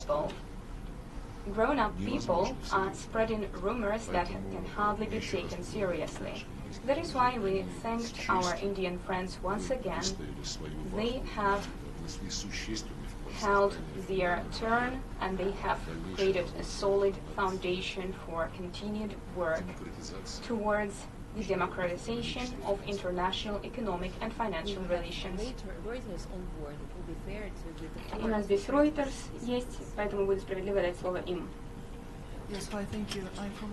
people, grown-up people, are spreading rumors that can hardly be taken seriously. That is why we thanked our Indian friends once again. They have held their turn and they have created a solid foundation for continued work towards the democratization of international economic and financial relations. У нас здесь Reuters есть, поэтому будет справедливо дать слово им.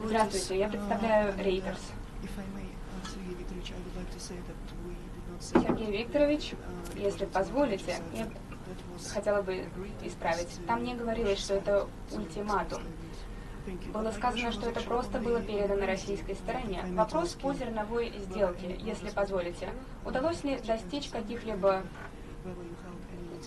Здравствуйте, я представляю Reuters. Сергей Викторович, если позволите, я хотела бы исправить. Там не говорилось, что это ультиматум. Было сказано, что это просто было передано российской стороне. Вопрос по зерновой сделке, если позволите. Удалось ли достичь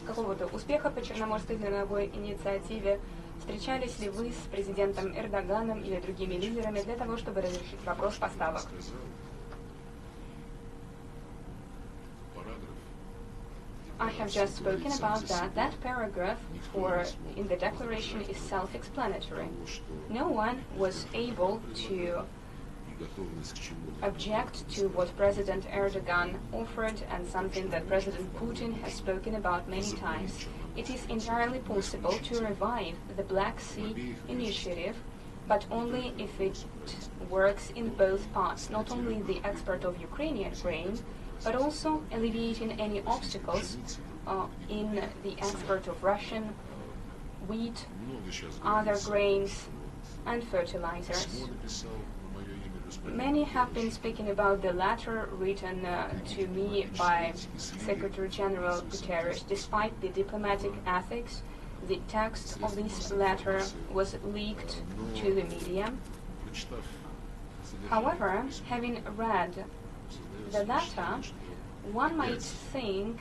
какого-то успеха по Черноморской зерновой инициативе? Встречались ли вы с президентом Эрдоганом или другими лидерами для того, чтобы разрешить вопрос поставок? I have just spoken about that. That paragraph in the declaration is self-explanatory. No one was able to object to what President Erdogan offered and something that President Putin has spoken about many times. It is entirely possible to revive the Black Sea initiative, but only if it works in both parts, not only the export of Ukrainian grain, but also alleviating any obstacles in the export of Russian wheat, other grains, and fertilizers. Many have been speaking about the letter written to me by Secretary General Guterres. Despite the diplomatic ethics, the text of this letter was leaked to the media. However, having read the letter, one might think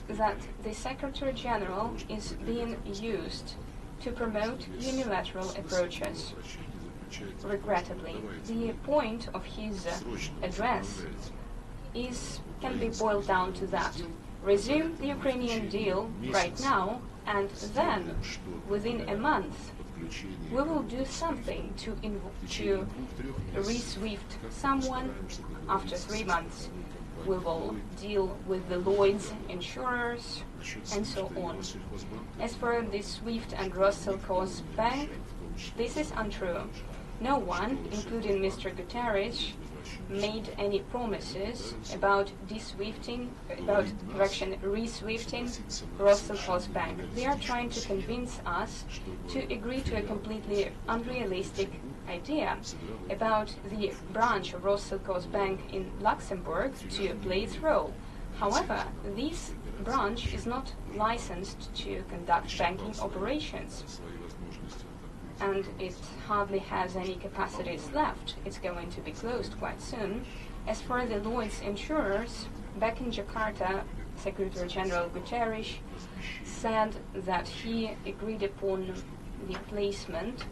that the Secretary General is being used to promote unilateral approaches. Regrettably, the point of his address can be boiled down to that. Resume the Ukrainian deal right now, and then, within a month, we will do something to re-swift someone. After 3 months, we will deal with the Lloyd's insurers, and so on. As for the SWIFT and Rossellkos Bank, this is untrue. No one, including Mr. Guterres, made any promises about re-swifting Rossellkos Bank. They are trying to convince us to agree to a completely unrealistic idea about the branch of Rossellkos Bank in Luxembourg to play its role. However, this branch is not licensed to conduct banking operations, and it hardly has any capacities left. It's going to be closed quite soon. As for the Lloyd's insurers, back in Jakarta, Secretary General Guterres said that he agreed upon the placement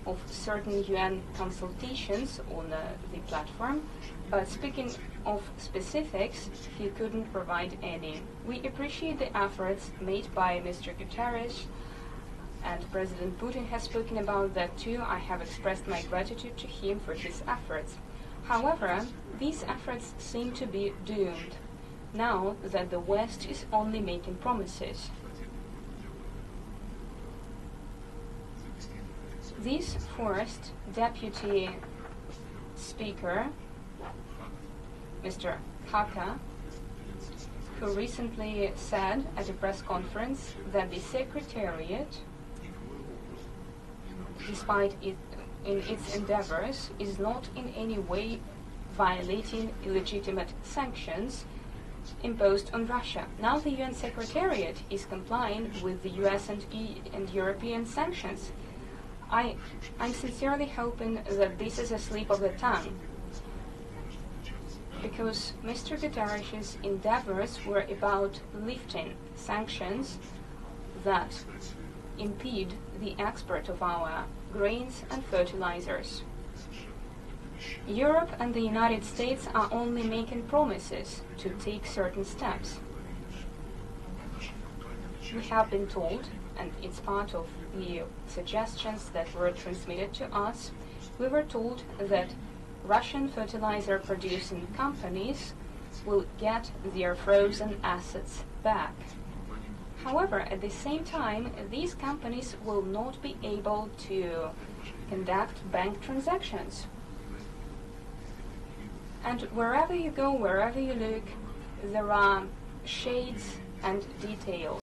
of certain UN consultations on the platform, but speaking of specifics, he couldn't provide any. We appreciate the efforts made by Mr. Guterres, and President Putin has spoken about that too. I have expressed my gratitude to him for his efforts. However, these efforts seem to be doomed, now that the West is only making promises. This forced Deputy Speaker, Mr. Haka, who recently said at a press conference that the Secretariat, despite its endeavors, is not in any way violating illegitimate sanctions imposed on Russia. Now the UN Secretariat is complying with the US and European sanctions. I'm sincerely hoping that this is a slip of the tongue, because Mr. Guterres' endeavors were about lifting sanctions that impede the export of our grains and fertilizers. Europe and the United States are only making promises to take certain steps. we have been told, and it's part of the suggestions that were transmitted to us, we were told that Russian fertilizer producing companies will get their frozen assets back. However, at the same time, these companies will not be able to conduct bank transactions. And wherever you go, wherever you look, there are shades and details.